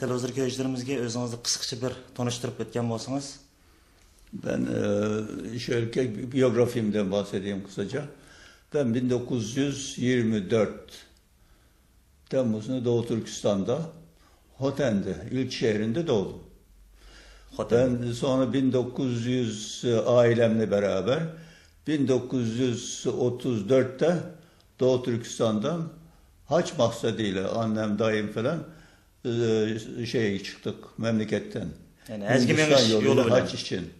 televizyon izleyicilerimizge özünüzü kısaca bir tanıştırıp ötken bolsanız. Ben şöyle biyografimden bahsedeyim kısaca. Ben 1924 Temmuz'unda Doğu Türkistan'da Hoten'de, ilk şehrinde doğdum. Ben sonra 1900 ailemle beraber 1934'te Doğu Türkistan'dan haç maksadıyla annem, dayım falan çıktık memleketten. Yani ezgimemiş yolu haç için.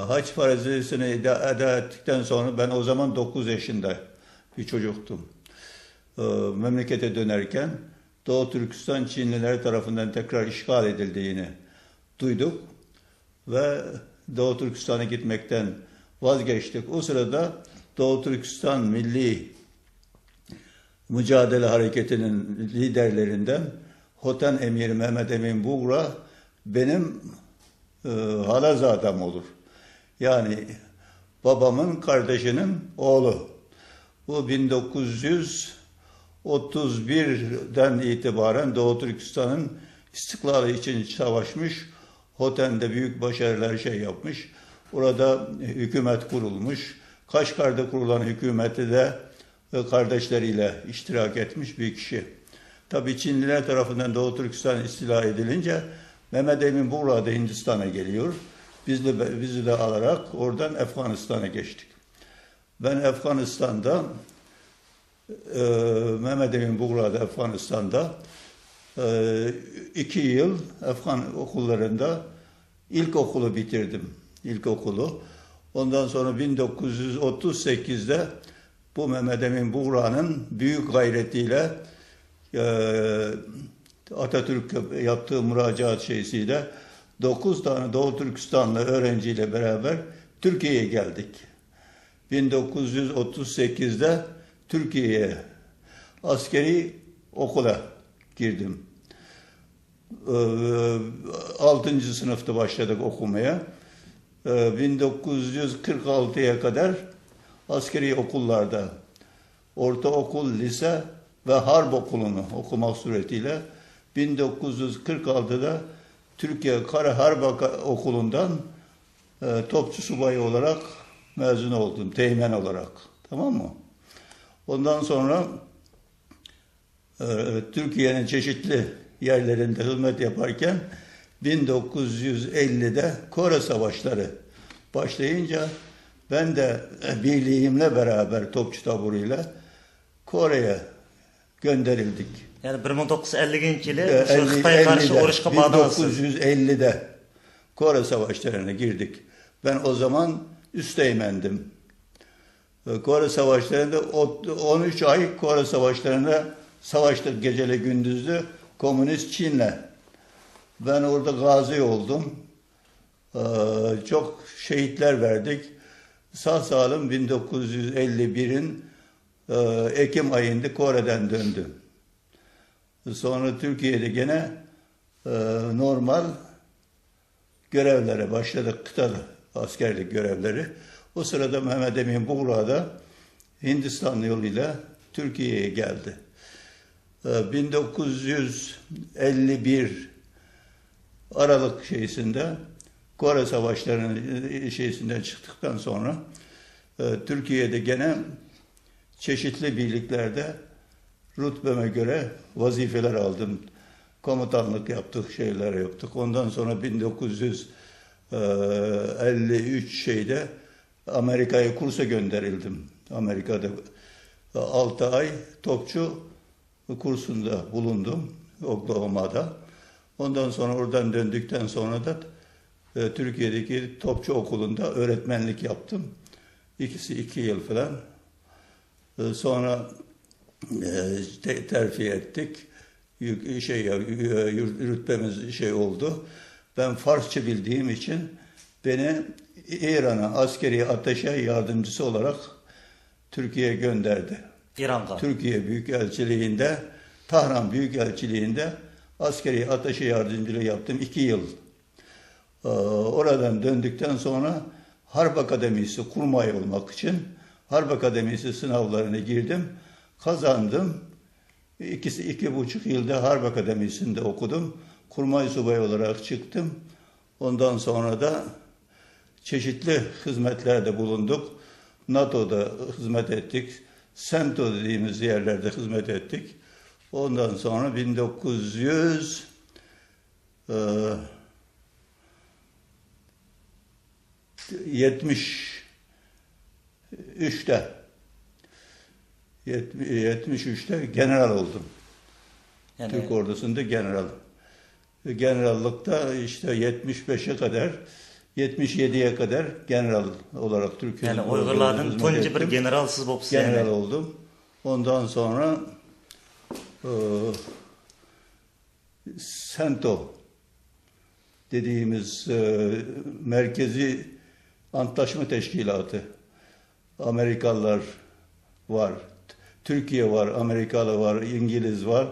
Haç farizesini eda ettikten sonra ben o zaman 9 yaşında bir çocuktum. Memlekete dönerken Doğu Türkistan Çinliler tarafından tekrar işgal edildiğini duyduk ve Doğu Türkistan'a gitmekten vazgeçtik. O sırada Doğu Türkistan Milli Mücadele Hareketi'nin liderlerinden Hoten Emiri Mehmet Emin Buğra benim halazadem olur. Yani babamın kardeşinin oğlu. Bu 1931'den itibaren Doğu Türkistan'ın istiklali için savaşmış. Hoten'de büyük başarılar yapmış. Orada hükümet kurulmuş. Kaşgar'da kurulan hükümeti de kardeşleriyle iştirak etmiş bir kişi. Tabii Çinliler tarafından Doğu Türkistan istila edilince Mehmet Emin Buğra da Hindistan'a geliyor. Bizi de alarak oradan Afganistan'a geçtik. Ben Afganistan'da Mehmet Emin Buğra'da Afganistan'da 2 yıl Afgan okullarında ilkokulu bitirdim. İlkokulu. Ondan sonra 1938'de bu Mehmet Emin Buğra'nın büyük gayretiyle Atatürk yaptığı müracaat şeysiyle 9 tane Doğu Türkistanlı öğrenciyle beraber Türkiye'ye geldik. 1938'de Türkiye'ye askeri okula girdim. 6. sınıfta başladık okumaya. 1946'ya kadar askeri okullarda ortaokul, lise ve harp okulunu okumak suretiyle 1946'da Türkiye Kara Harp Okulu'ndan topçu subayı olarak mezun oldum, teğmen olarak. Tamam mı? Ondan sonra Türkiye'nin çeşitli yerlerinde hizmet yaparken 1950'de Kore Savaşları başlayınca ben de birliğimle beraber topçu taburuyla Kore'ye gönderildik. Yani 1950 yılı Xitay'a karşı uğraşka bağlansız. 1950'de Kore Savaşları'na girdik. Ben o zaman üsteğmendim. Kore Savaşları'nda 13 ay Kore Savaşları'nda savaştık geceli gündüzlü Komünist Çin'le. Ben orada gazi oldum. Çok şehitler verdik. Sağ salim 1951'in Ekim ayında Kore'den döndüm. Sonra Türkiye'de gene normal görevlere başladık, kıtada askerlik görevleri. O sırada Mehmet Emin Buğra da Hindistan yoluyla Türkiye'ye geldi. 1951 Aralık Kore Savaşları'nın çıktıktan sonra Türkiye'de gene çeşitli birliklerde rütbeme göre vazifeler aldım. Komutanlık yaptık, şeyler yaptık. Ondan sonra 1953 Amerika'ya kursa gönderildim. Amerika'da 6 ay topçu kursunda bulundum. Oklahoma'da. Ondan sonra oradan döndükten sonra da Türkiye'deki topçu okulunda öğretmenlik yaptım. İkisi 2 yıl falan. Sonra terfi ettik. Rütbemiz oldu. Ben Farsça bildiğim için beni İran'a askeri ateşe yardımcısı olarak Türkiye'ye gönderdi. İran'da. Türkiye Büyükelçiliği'nde, Tahran Büyükelçiliği'nde askeri ateşe yardımcılığı yaptım 2 yıl. Oradan döndükten sonra Harp Akademisi kurmay olmak için Harp Akademisi sınavlarına girdim. Kazandım. iki buçuk yılda Harp Akademisi'nde okudum. Kurmay subayı olarak çıktım. Ondan sonra da çeşitli hizmetlerde bulunduk. NATO'da hizmet ettik. SENTO dediğimiz yerlerde hizmet ettik. Ondan sonra 1973'te general oldum. Yani Türk ordusunda general. Generallıkta işte 75'e kadar 77'ye kadar general olarak Türkiye'nin yani Uygurlardan hizmet tuncu bir ettim. generalsiz bopsiz General yani. oldum. Ondan sonra SENTO dediğimiz merkezi antlaşma teşkilatı. Amerikalılar var, Türkiye var, Amerikalı var, İngiliz var,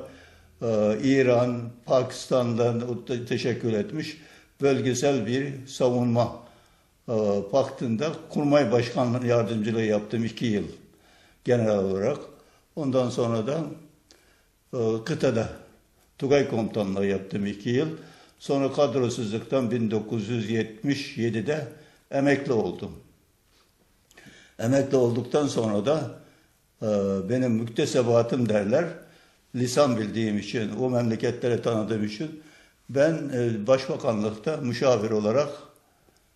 İran, Pakistan'dan teşekkül etmiş bölgesel bir savunma paktında kurmay başkanlığı yardımcılığı yaptım 2 yıl general olarak. Ondan sonra da kıtada Tugay komutanlığı yaptım 2 yıl. Sonra kadrosuzluktan 1977'de emekli oldum. Emekli olduktan sonra da benim müktesebatım derler. Lisan bildiğim için, o memleketlere tanıdığım için ben başbakanlıkta müşavir olarak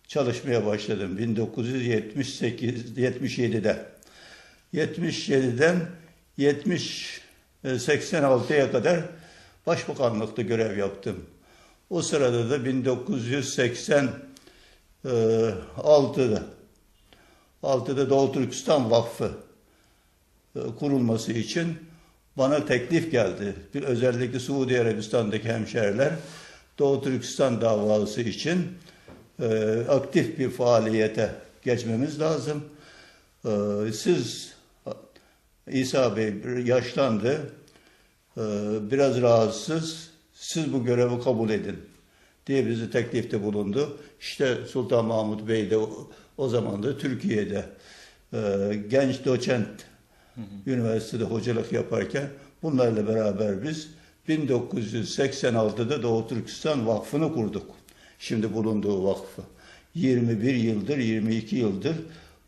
çalışmaya başladım 1977'de. 77'den 86'ya kadar başbakanlıkta görev yaptım. O sırada da 1986'da Doğu Türkistan Vakfı kurulması için bana teklif geldi. Özellikle Suudi Arabistan'daki hemşehriler Doğu Türkistan davası için aktif bir faaliyete geçmemiz lazım. Siz, İsa Bey yaşlandı, biraz rahatsız, siz bu görevi kabul edin diye bizi teklifte bulundu. İşte Sultan Mahmut Bey de o zaman da Türkiye'de genç doçent üniversitede hocalık yaparken bunlarla beraber biz 1986'da Doğu Türkistan Vakfı'nı kurduk. Şimdi bulunduğu vakfı. 21 yıldır, 22 yıldır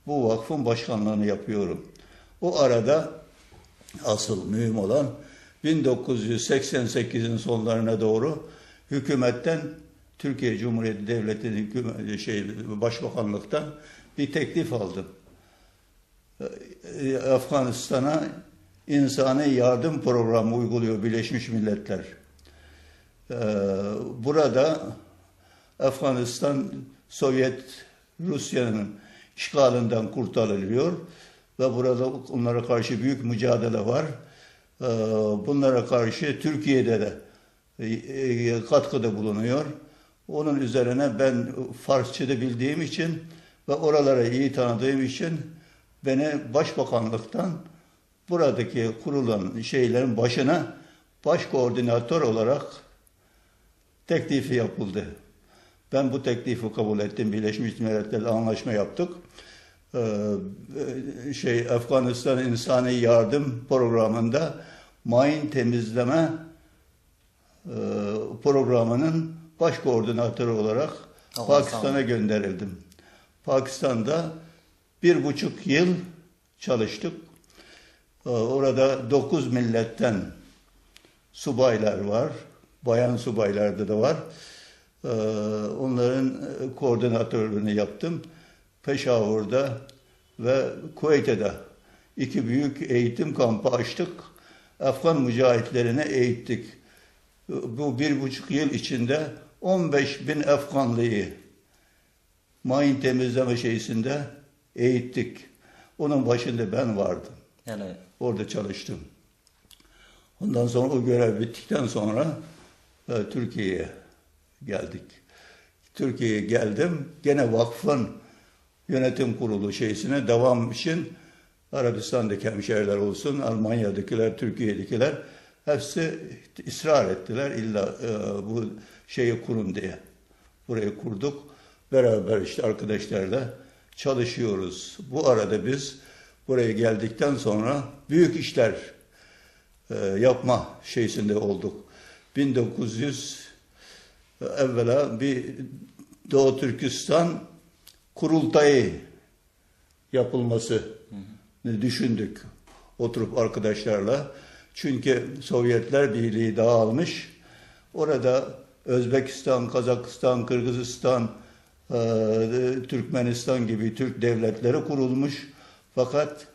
bu vakfın başkanlığını yapıyorum. O arada asıl mühim olan 1988'in sonlarına doğru hükümetten, Türkiye Cumhuriyeti Devleti'nin başbakanlıktan bir teklif aldım. Afganistan'a insani yardım programı uyguluyor Birleşmiş Milletler. Burada Afganistan Rusya'nın işgalinden kurtarılıyor ve burada onlara karşı büyük mücadele var. Bunlara karşı Türkiye'de de katkıda bulunuyor. Onun üzerine ben Farsça'da bildiğim için ve oralara iyi tanıdığım için beni başbakanlıktan buradaki kurulan şeylerin başına baş koordinatör olarak teklifi yapıldı. Ben bu teklifi kabul ettim. Birleşmiş Milletler'le anlaşma yaptık. Afganistan İnsani Yardım Programı'nda mayın temizleme programının baş koordinatörü olarak Pakistan'a gönderildim. Pakistan'da 1,5 yıl çalıştık. Orada 9 milletten subaylar var. Bayan subaylarda da var. Onların koordinatörlüğünü yaptım. Peşavar'da ve Kuveyt'te 2 büyük eğitim kampı açtık. Afgan mücahitlerine eğittik. Bu 1,5 yıl içinde 15.000 Afganlıyı mayın temizleme şeysinde eğittik. Onun başında ben vardım. Yani orada çalıştım. Ondan sonra o görev bittikten sonra Türkiye'ye geldik. Türkiye'ye geldim. Gene vakfın yönetim kurulu şeysine devam için Arabistan'daki hemşehriler olsun, Almanya'dakiler, Türkiye'dekiler hepsi ısrar ettiler. İlla bu şeyi kurun diye. Burayı kurduk. Beraber işte arkadaşlarla çalışıyoruz. Bu arada biz buraya geldikten sonra büyük işler yapma şeysinde olduk. 1900 evvela bir Doğu Türkistan kurultayı yapılması düşündük oturup arkadaşlarla. Çünkü Sovyetler Birliği dağılmış. Orada Özbekistan, Kazakistan, Kırgızistan, Türkmenistan gibi Türk devletleri kurulmuş. Fakat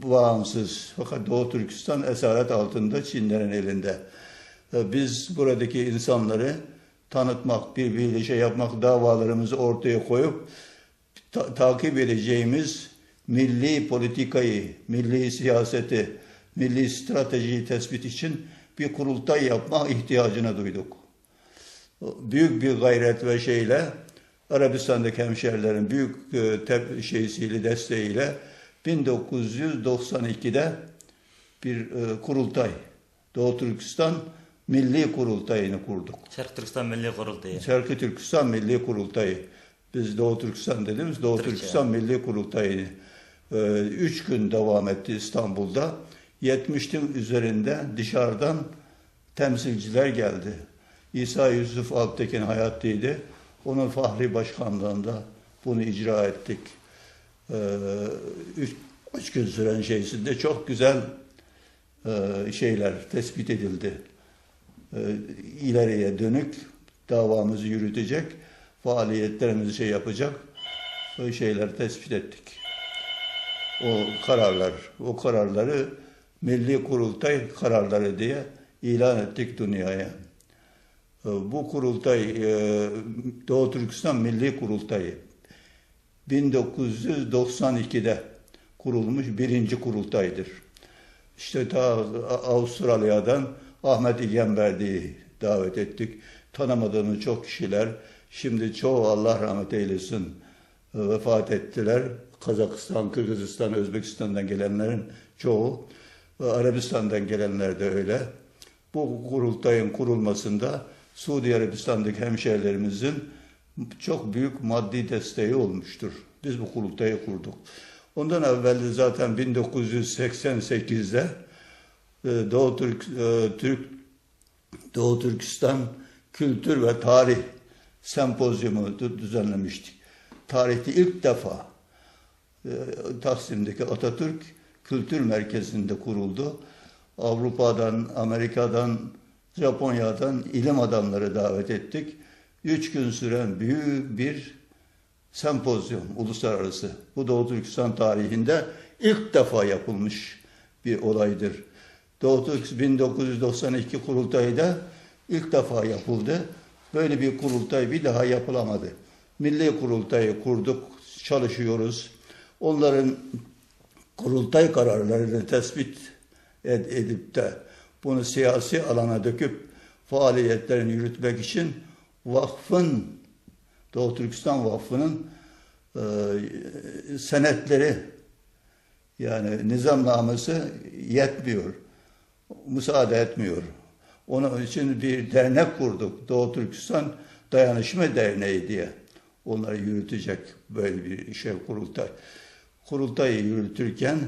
bağımsız. Fakat Doğu Türkistan esaret altında, Çinlerin elinde. Biz buradaki insanları tanıtmak, birbiriyle şey yapmak, davalarımızı ortaya koyup takip edeceğimiz milli politikayı, milli siyaseti, milli stratejiyi tespit için bir kurultay yapma ihtiyacını duyduk. Büyük bir gayret ve şeyle Arabistan'daki hemşerilerin büyük şeysiyle, desteğiyle 1992'de bir kurultay, Doğu Türkistan Milli Kurultayı'nı kurduk. Şarkı Türkistan Milli Kurultayı. Şarkı Türkistan Milli Kurultayı. Biz Doğu Türkistan dediğimiz Doğu Türkistan Milli Kurultayı'nı 3 gün devam etti İstanbul'da. 70'in üzerinde dışarıdan temsilciler geldi. İsa Yusuf Alptekin hayattaydı. Onun fahri başkanlığında bunu icra ettik. 3 gün süren şeysinde çok güzel şeyler tespit edildi. İleriye dönük davamızı yürütecek, faaliyetlerimizi şey yapacak şeyler tespit ettik. O kararları Milli Kurultay kararları diye ilan ettik dünyaya. Bu kurultay Doğu Türkistan Milli Kurultayı 1992'de kurulmuş birinci kurultaydır. İşte ta Avustralya'dan Ahmet İlgenberdi'yi davet ettik. Tanımadığımız çok kişiler, şimdi çoğu Allah rahmet eylesin vefat ettiler. Kazakistan, Kırgızistan, Özbekistan'dan gelenlerin çoğu, Arabistan'dan gelenler de öyle. Bu kurultayın kurulmasında Suudi Arabistan'daki hemşehrilerimizin çok büyük maddi desteği olmuştur. Biz bu kurultayı kurduk. Ondan evvel de zaten 1988'de Doğu Türkistan Kültür ve Tarih Sempozyumu düzenlemiştik. Tarihte ilk defa Taksim'deki Atatürk Kültür Merkezi'nde kuruldu. Avrupa'dan, Amerika'dan, Japonya'dan ilim adamları davet ettik. 3 gün süren büyük bir sempozyum, uluslararası. Bu Doğu Türkistan tarihinde ilk defa yapılmış bir olaydır. Doğu Türkistan 1992 kurultayı da ilk defa yapıldı. Böyle bir kurultay bir daha yapılamadı. Milli kurultayı kurduk, çalışıyoruz. Onların kurultay kararlarını tespit edip de bunu siyasi alana döküp faaliyetlerini yürütmek için vakfın, Doğu Türkistan Vakfı'nın senetleri, yani nizamnamesi yetmiyor, müsaade etmiyor. Onun için bir dernek kurduk, Doğu Türkistan Dayanışma Derneği diye. Onları yürütecek böyle bir şey kurultay. Kurultayı yürütürken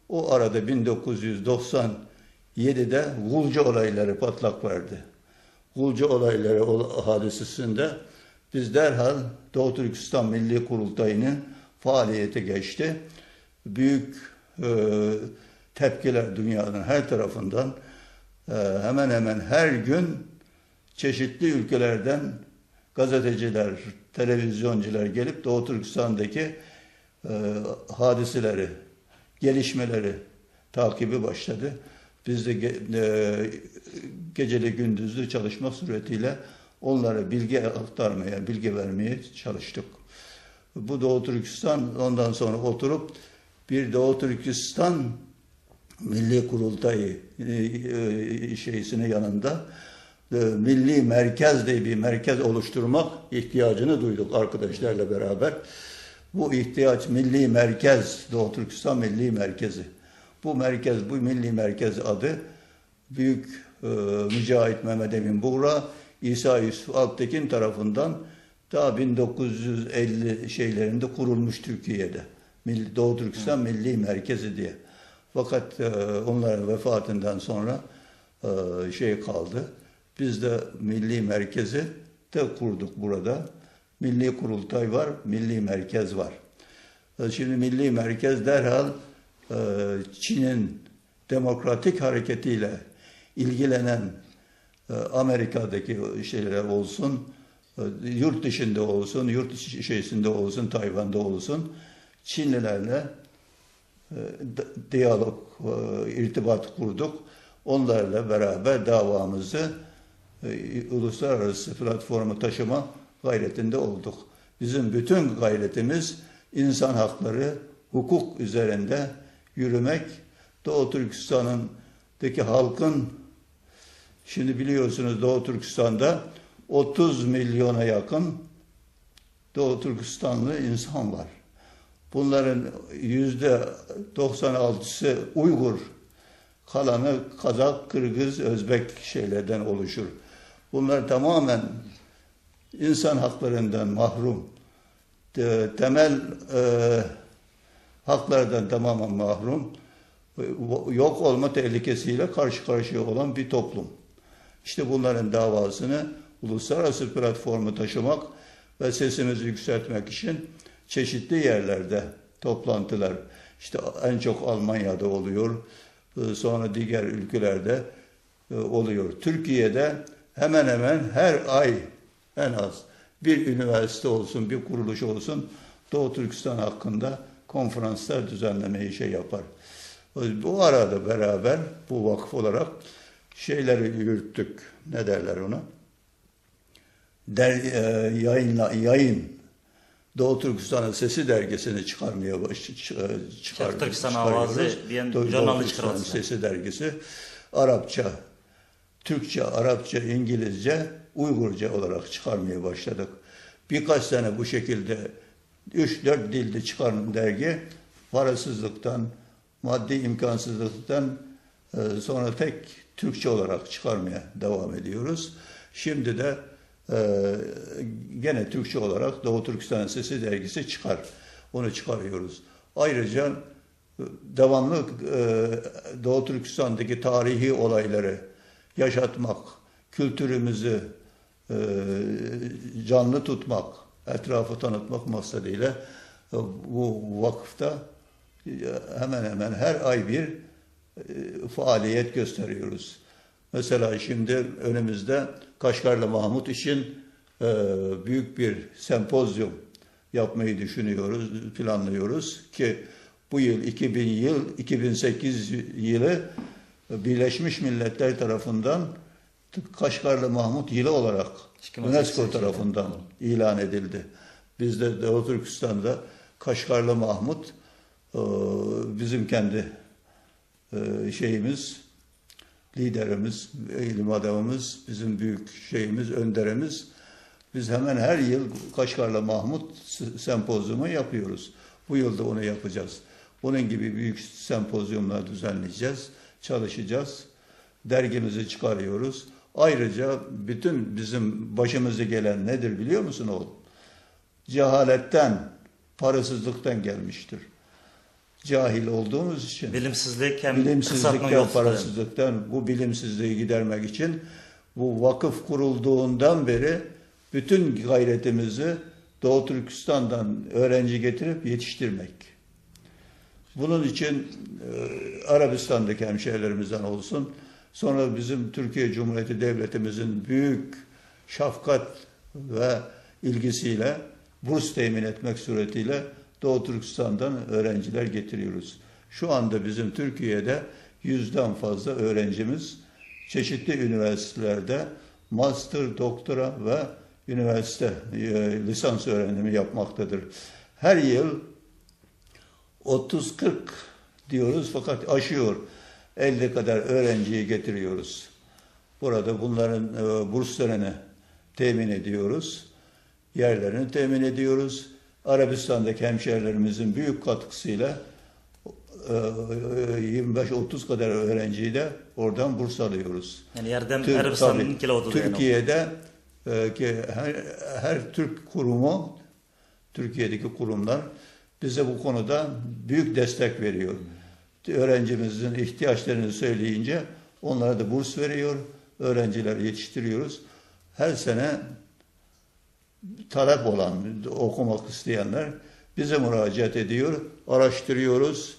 o arada 1997'de Gulcu olayları patlak verdi. Gulcu olayları hadisesinde biz derhal Doğu Türkistan Milli Kurultayı'nın faaliyete geçti. Büyük tepkiler dünyanın her tarafından, hemen hemen her gün çeşitli ülkelerden gazeteciler, televizyoncular gelip Doğu Türkistan'daki hadiseleri, gelişmeleri takibi başladı. Biz de geceli gündüzlü çalışma suretiyle onlara bilgi aktarmaya, bilgi vermeye çalıştık. Bu Doğu Türkistan ondan sonra oturup bir Doğu Türkistan Milli Kurultayı şeysinin yanında Milli Merkez diye bir merkez oluşturmak ihtiyacını duyduk arkadaşlarla beraber. Bu ihtiyaç Milli Merkez, Doğu Türkistan Milli Merkezi. Bu merkez, bu Milli Merkez adı Büyük Mücahit Mehmet Emin Buğra, İsa Yusuf Alptekin tarafından daha 1950 şeylerinde kurulmuş Türkiye'de. Doğu Türkistan Milli Merkezi diye. Fakat onların vefatından sonra şey kaldı. Biz de Milli Merkezi de kurduk burada. Milli Kurultay var, Milli Merkez var. Şimdi Milli Merkez derhal Çin'in demokratik hareketiyle ilgilenen Amerika'daki şeyler olsun, yurt dışında olsun, yurt içerisinde olsun, Tayvan'da olsun, Çinlilerle diyalog, irtibat kurduk. Onlarla beraber davamızı uluslararası platforma taşıma gayretinde olduk. Bizim bütün gayretimiz insan hakları, hukuk üzerinde yürümek. Doğu Türkistan'daki halkın, şimdi biliyorsunuz Doğu Türkistan'da 30 milyona yakın Doğu Türkistanlı insan var. Bunların %96'sı Uygur, kalanı Kazak, Kırgız, Özbek şeylerden oluşur. Bunlar tamamen insan haklarından mahrum, temel haklardan tamamen mahrum, yok olma tehlikesiyle karşı karşıya olan bir toplum. İşte bunların davasını uluslararası platformu taşımak ve sesimizi yükseltmek için çeşitli yerlerde toplantılar, işte en çok Almanya'da oluyor, sonra diğer ülkelerde oluyor. Türkiye'de hemen hemen her ay en az bir üniversite olsun, bir kuruluş olsun Doğu Türkistan hakkında konferanslar düzenlemeyi şey yapar. Bu arada beraber bu vakıf olarak şeyleri yürüttük. Ne derler ona? Yayın. Doğu Türkistan'ın Sesi dergisini çıkarmaya Şarkı Türkistan Avazı diyen jurnalını çıkarılsın. Sesi dergisi Arapça, Türkçe, Arapça, İngilizce, Uygurca olarak çıkarmaya başladık. Birkaç sene bu şekilde 3-4 dilde çıkan dergi parasızlıktan, maddi imkansızlıktan sonra tek Türkçe olarak çıkarmaya devam ediyoruz. Şimdi de gene Türkçe olarak Doğu Türkistan Sesi dergisi çıkar. Onu çıkarıyoruz. Ayrıca devamlı Doğu Türkistan'daki tarihi olayları yaşatmak, kültürümüzü canlı tutmak, etrafı tanıtmak maksadıyla bu vakıfta hemen hemen her ay bir faaliyet gösteriyoruz. Mesela şimdi önümüzde Kaşgarlı Mahmut için büyük bir sempozyum yapmayı düşünüyoruz, planlıyoruz ki bu yıl 2008 yılı Birleşmiş Milletler tarafından Kaşgarlı Mahmut yılı olarak UNESCO tarafından ilan edildi. Biz de Doğu Türkistan'da Kaşgarlı Mahmut bizim kendi şeyimiz, liderimiz, ilim adamımız, bizim büyük şeyimiz, önderimiz. Biz hemen her yıl Kaşgarlı Mahmut sempozyumu yapıyoruz. Bu yılda onu yapacağız. Bunun gibi büyük sempozyumlar düzenleyeceğiz, çalışacağız. Dergimizi çıkarıyoruz. Ayrıca bütün bizim başımıza gelen nedir biliyor musun oğlum? Cehaletten, parasızlıktan gelmiştir. Cahil olduğumuz için, bilimsizlikten, parasızlıktan, bu bilimsizliği gidermek için bu vakıf kurulduğundan beri bütün gayretimizi Doğu Türkistan'dan öğrenci getirip yetiştirmek. Bunun için Arabistan'daki hemşehrilerimizden olsun, sonra bizim Türkiye Cumhuriyeti Devletimizin büyük şefkat ve ilgisiyle burs temin etmek suretiyle Doğu Türkistan'dan öğrenciler getiriyoruz. Şu anda bizim Türkiye'de 100'den fazla öğrencimiz çeşitli üniversitelerde master, doktora ve üniversite lisans öğrenimi yapmaktadır. Her yıl 30-40 diyoruz fakat aşıyor 50 kadar öğrenciyi getiriyoruz. Burada bunların burslarını temin ediyoruz. Yerlerini temin ediyoruz. Arabistan'daki hemşehrilerimizin büyük katkısıyla 25-30 kadar öğrenciyi de oradan burs alıyoruz. Yani yerden Arabistan'ın kilodu. Türkiye'de her Türk kurumu, Türkiye'deki kurumlar bize bu konuda büyük destek veriyor. öğrencimizin ihtiyaçlarını söyleyince onlara da burs veriyor. Öğrenciler yetiştiriyoruz. Her sene talep olan, okumak isteyenler bize müracaat ediyor. Araştırıyoruz.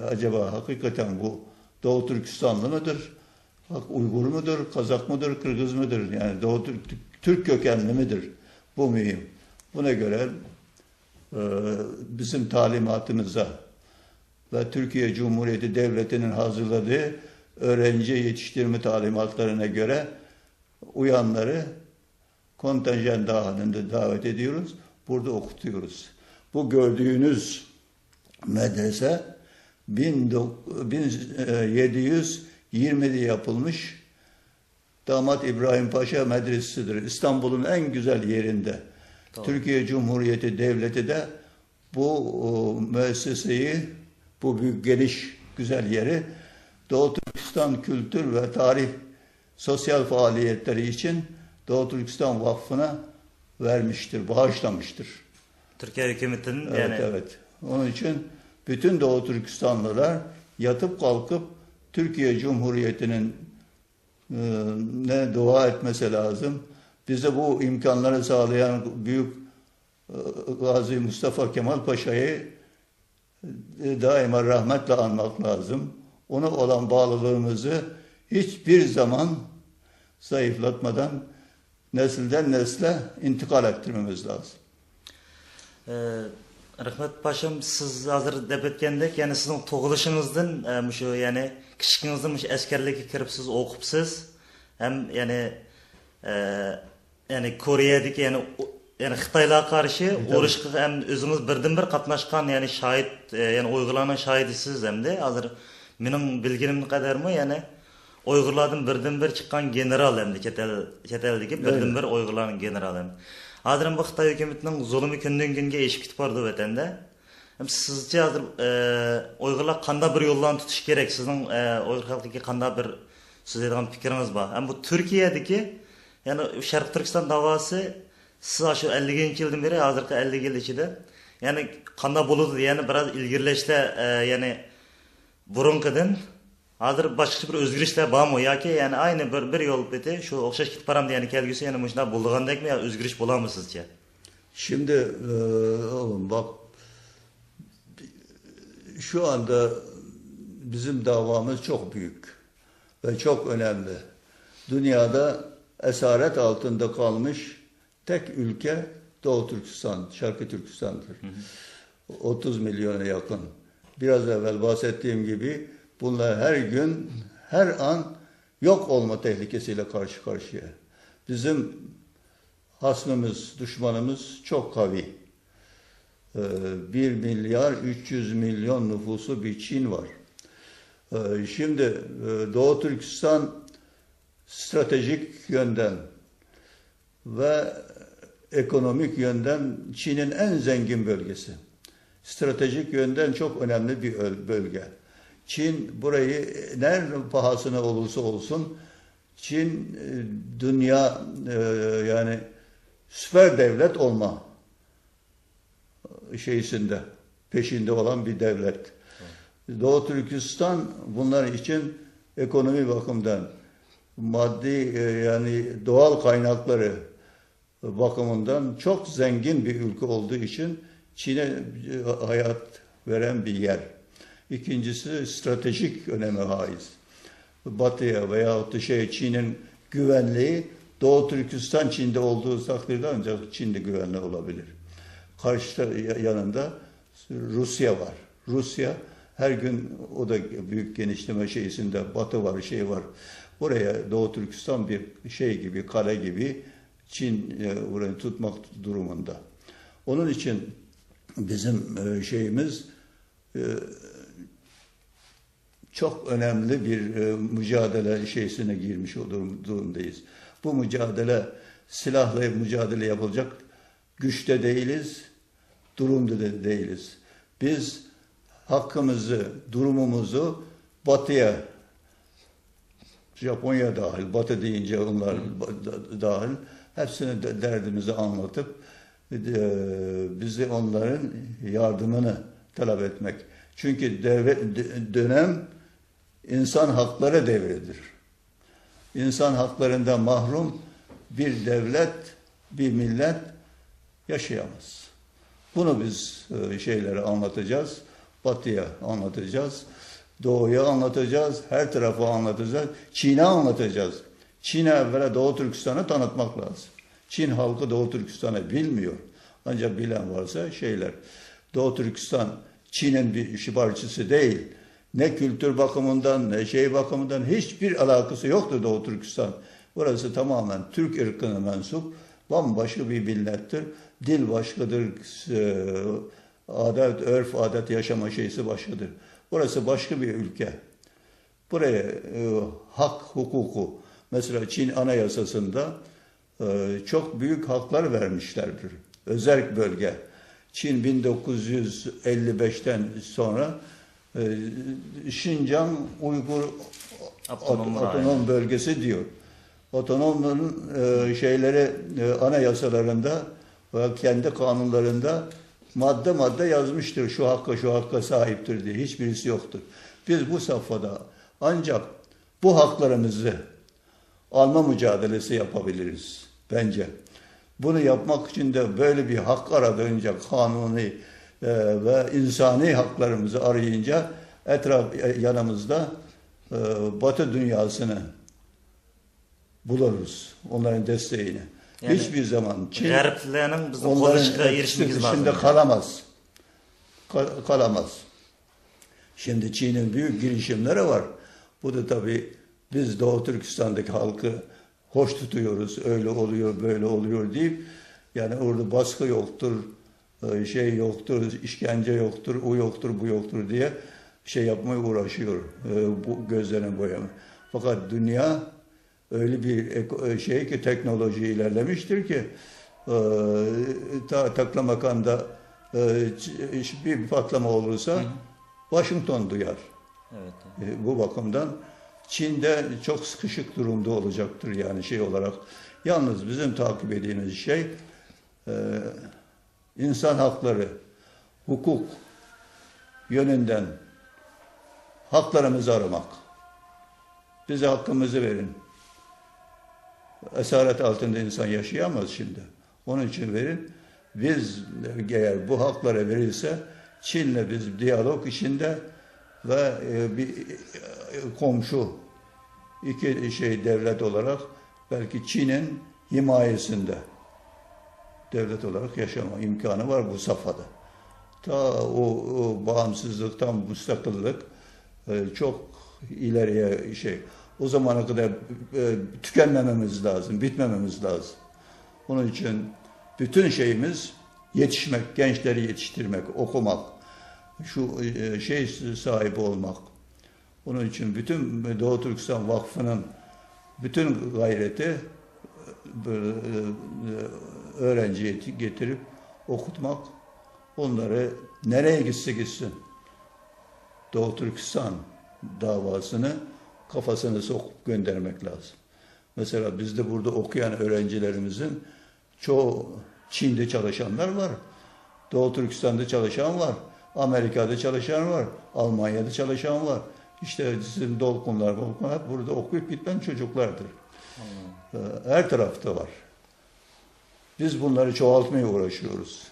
Acaba hakikaten bu Doğu Türkistanlı mıdır? Uygur mudur? Kazak mıdır? Kırgız mıdır? Yani Doğu Türk kökenli midir? Bu mühim. Buna göre bizim talimatımıza ve Türkiye Cumhuriyeti Devleti'nin hazırladığı öğrenci yetiştirme talimatlarına göre uyanları kontenjan dahilinde davet ediyoruz. Burada okutuyoruz. Bu gördüğünüz medrese 1720'de yapılmış Damat İbrahim Paşa Medresesi'dir. İstanbul'un en güzel yerinde. Tamam. Türkiye Cumhuriyeti Devleti de bu müesseseyi, bu büyük geniş güzel yeri Doğu Türkistan Kültür ve Tarih sosyal faaliyetleri için Doğu Türkistan Vakfı'na vermiştir, bağışlamıştır. Türkiye hükümetinin evet, yani... Evet. Onun için bütün Doğu Türkistanlılar yatıp kalkıp Türkiye Cumhuriyeti'nin ne dua etmesi lazım. Bize bu imkanları sağlayan büyük Gazi Mustafa Kemal Paşa'yı daima rahmetle anmak lazım. Ona olan bağlılığımızı hiçbir zaman zayıflatmadan nesilden nesle intikal ettirmemiz lazım. Rahmet Paşam, siz hazır dep etkendek, yani sizin tug'ilishingizdan şu yani kichikingizdan askarlikka kirib siz o'qibsiz. Hem yani Koreyadagi yani Xitoylarga qarshi urushga ham o'zingiz birdan-bir qatnashgan yani shahid, yani Uyg'urlarning shahidisiz hamda hozir mening bilganim qadarmi yani Uyg'urlardan birdan-bir chiqqan general hamda chet eldagi birdan-bir Uyg'urlarning generali. Hozir bu Xitoy hukumatining zulmi kundan kunga eshib ketib bordi vatanda. Sizce hozir Uyg'urlar qanday bir yo'llarni tutish kerak? Sizning Uyg'ur xalqiga qanday bir siz aytgan fikringiz bor? Ham bu Turkiyadagi yani Sharq Turkiston davosi siz shu 50-yildan beri hozirgi 50 yil ichida yani qanday bo'ladi? Yani biraz ilgirlashda yani burunqidan hozir boshqa bir o'zgarishlar bormi yoki yani ayni bir yo'l beti şu o'xshash ketib boramdi yani kelgusi yani shunday bo'lgandekmi yo o'zgarish bo'ladimi sizcha? Şimdi oğlum bak, şu anda bizim davamız çok büyük ve çok önemli. Dünyada esaret altında kalmış tek ülke Doğu Türkistan, Şarkı Türkistan'dır. 30 milyona yakın. Biraz evvel bahsettiğim gibi bunlar her gün, her an yok olma tehlikesiyle karşı karşıya. Bizim hasmımız, düşmanımız çok kavi. 1 milyar 300 milyon nüfusu bir Çin var. Şimdi Doğu Türkistan stratejik yönden ve ekonomik yönden Çin'in en zengin bölgesi. Stratejik yönden çok önemli bir bölge. Çin burayı nerede pahasına olursa olsun Çin dünya yani süper devlet olma peşinde olan bir devlet. Evet. Doğu Türkistan bunlar için ekonomi bakımından maddi yani doğal kaynakları bakımından çok zengin bir ülke olduğu için Çin'e hayat veren bir yer. İkincisi stratejik öneme haiz. Batı'ya veyahut da Çin'in güvenliği Doğu Türkistan Çin'de olduğu takdirde ancak Çin'de güvenli olabilir. Karşı yanında Rusya var. Rusya her gün o da büyük genişleme şeysinde Batı var, var. Buraya Doğu Türkistan bir şey gibi, kale gibi Çin orayı tutmak durumunda. Onun için bizim şeyimiz çok önemli bir mücadele şeysine girmiş durumdayız. Bu mücadele silahla mücadele yapılacak güçte değiliz, durumda da değiliz. Biz hakkımızı, durumumuzu Batı'ya, Japonya dahil, Batı deyince onlar dahil, hepsine derdimizi anlatıp bizi onların yardımını talep etmek. Çünkü dönem insan hakları devridir. İnsan haklarından mahrum bir devlet, bir millet yaşayamaz. Bunu biz şeyleri anlatacağız. Batı'ya anlatacağız. Doğu'ya anlatacağız. Her tarafı anlatacağız. Çin'e anlatacağız. Çin'e evvela Doğu Türkistan'ı tanıtmak lazım. Çin halkı Doğu Türkistan'ı bilmiyor. Ancak bilen varsa şeyler. Doğu Türkistan Çin'in bir parçası değil. Ne kültür bakımından ne şey bakımından hiçbir alakası yoktur Doğu Türkistan. Burası tamamen Türk ırkına mensup. Bambaşka bir millettir. Dil başkadır. Adet, örf, adet, yaşama şeysi başkadır. Burası başka bir ülke. Buraya hak hukuku, mesela Çin Anayasası'nda çok büyük haklar vermişlerdir. Özel bölge. Çin 1955'ten sonra Şincan Uygur Otonom Bölgesi diyor. Otonomun şeyleri anayasalarında ve kendi kanunlarında madde madde yazmıştır. Şu hakka sahiptir diye. Hiçbirisi yoktur. Biz bu safhada ancak bu haklarımızı alma mücadelesi yapabiliriz bence. Bunu yapmak için de böyle bir hak aradığınca kanuni ve insani haklarımızı arayınca yanımızda Batı dünyasını buluruz. Onların desteğini. Yani, hiçbir zaman Çin onların etkisi dışında kalamaz. Kalamaz. Şimdi Çin'in büyük girişimleri var. Bu da tabii biz Doğu Türkistan'daki halkı hoş tutuyoruz. Öyle oluyor, böyle oluyor deyip yani orada baskı yoktur, şey yoktur, işkence yoktur, o yoktur, bu yoktur diye şey yapmaya uğraşıyor. Bu gözlerini boyama. Fakat dünya öyle bir şey ki teknoloji ilerlemiştir ki Taklamakan'da bir patlama olursa Washington duyar. Evet. Bu bakımdan Çin'de çok sıkışık durumda olacaktır yani şey olarak. Yalnız bizim takip ettiğimiz şey insan hakları, hukuk yönünden haklarımızı aramak. Bize hakkımızı verin. Esaret altında insan yaşayamaz şimdi. Onun için verin. Biz eğer bu haklara verilse Çin'le biz diyalog içinde ve bir komşu iki devlet olarak belki Çin'in himayesinde devlet olarak yaşama imkanı var bu safhada. Ta o bağımsızlıktan müstakillik çok ileriye o zamana kadar tükenmememiz lazım, bitmememiz lazım. Onun için bütün şeyimiz yetişmek, gençleri yetiştirmek, okumak, şu sahibi olmak. Onun için bütün Doğu Türkistan Vakfı'nın bütün gayreti öğrenciye getirip okutmak, onları nereye gitse gitsin Doğu Türkistan davasını kafasına sokup göndermek lazım. Mesela bizde burada okuyan öğrencilerimizin çoğu Çin'de çalışanlar var. Doğu Türkistan'da çalışan var. Amerika'da çalışan var. Almanya'da çalışan var. İşte sizin dolkunlar burada okuyup gitmen çocuklardır. Her tarafta var. Biz bunları çoğaltmaya uğraşıyoruz.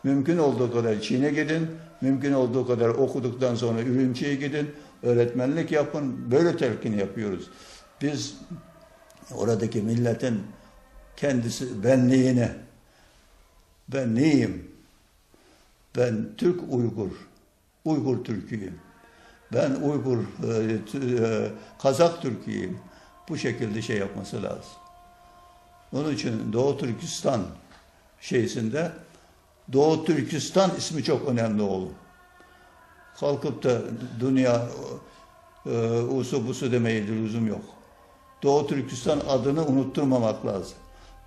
Mümkün olduğu kadar Çin'e gidin. Mümkün olduğu kadar okuduktan sonra Ürümçi'ye gidin. Öğretmenlik yapın. Böyle telkin yapıyoruz. Biz oradaki milletin kendisi benliğine ben neyim? Ben Türk Uygur. Uygur Türk'üyüm. Ben Uygur Kazak Türk'üyüm. Bu şekilde şey yapması lazım. Onun için Doğu Türkistan şeysinde Doğu Türkistan ismi çok önemli oğlum. Kalkıp da dünya usu busu demeye lüzum yok. Doğu Türkistan adını unutturmamak lazım.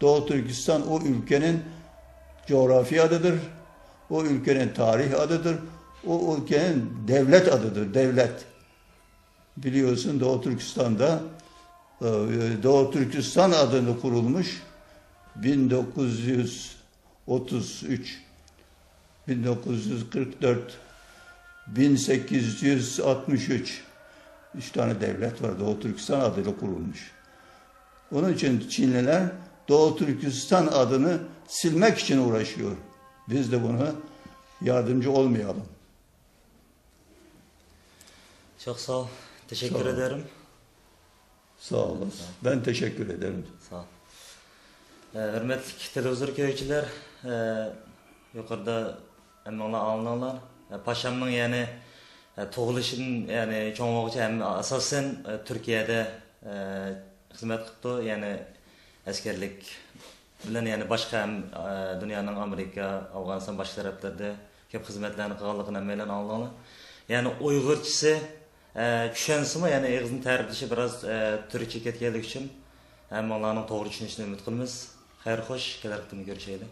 Doğu Türkistan o ülkenin coğrafi adıdır. O ülkenin tarih adıdır. O ülkenin devlet adıdır. Devlet. Biliyorsun Doğu Türkistan'da Doğu Türkistan adını kurulmuş 1933 1944 1863 üç tane devlet var. Doğu Türkistan adıyla kurulmuş. Onun için Çinliler Doğu Türkistan adını silmek için uğraşıyor. Biz de buna yardımcı olmayalım. Çok sağ ol. Teşekkür Sağ ol. ederim. Sağ olasın. Ben teşekkür ederim. Sağ ol. Hürmetli televizyon köyçüler, yukarıda emmala anlanlar. Paşamın yani tug'ilishim yani çoğunlukça hem asasen Türkiye'de hizmet kıptı yani askerlik bilen yani başka hem dünyanın Amerika, Afganistan başka taraflarda köp hizmetlerini kılallıkına meylen anlanlar. Yani Uygurçası düşensimi yani ağzını tariflişi biraz Türkçe ketkenlik için hem onların doğru düşünüşünü ümit kılımız. Hayır hoş, gelerlikten görüşelim.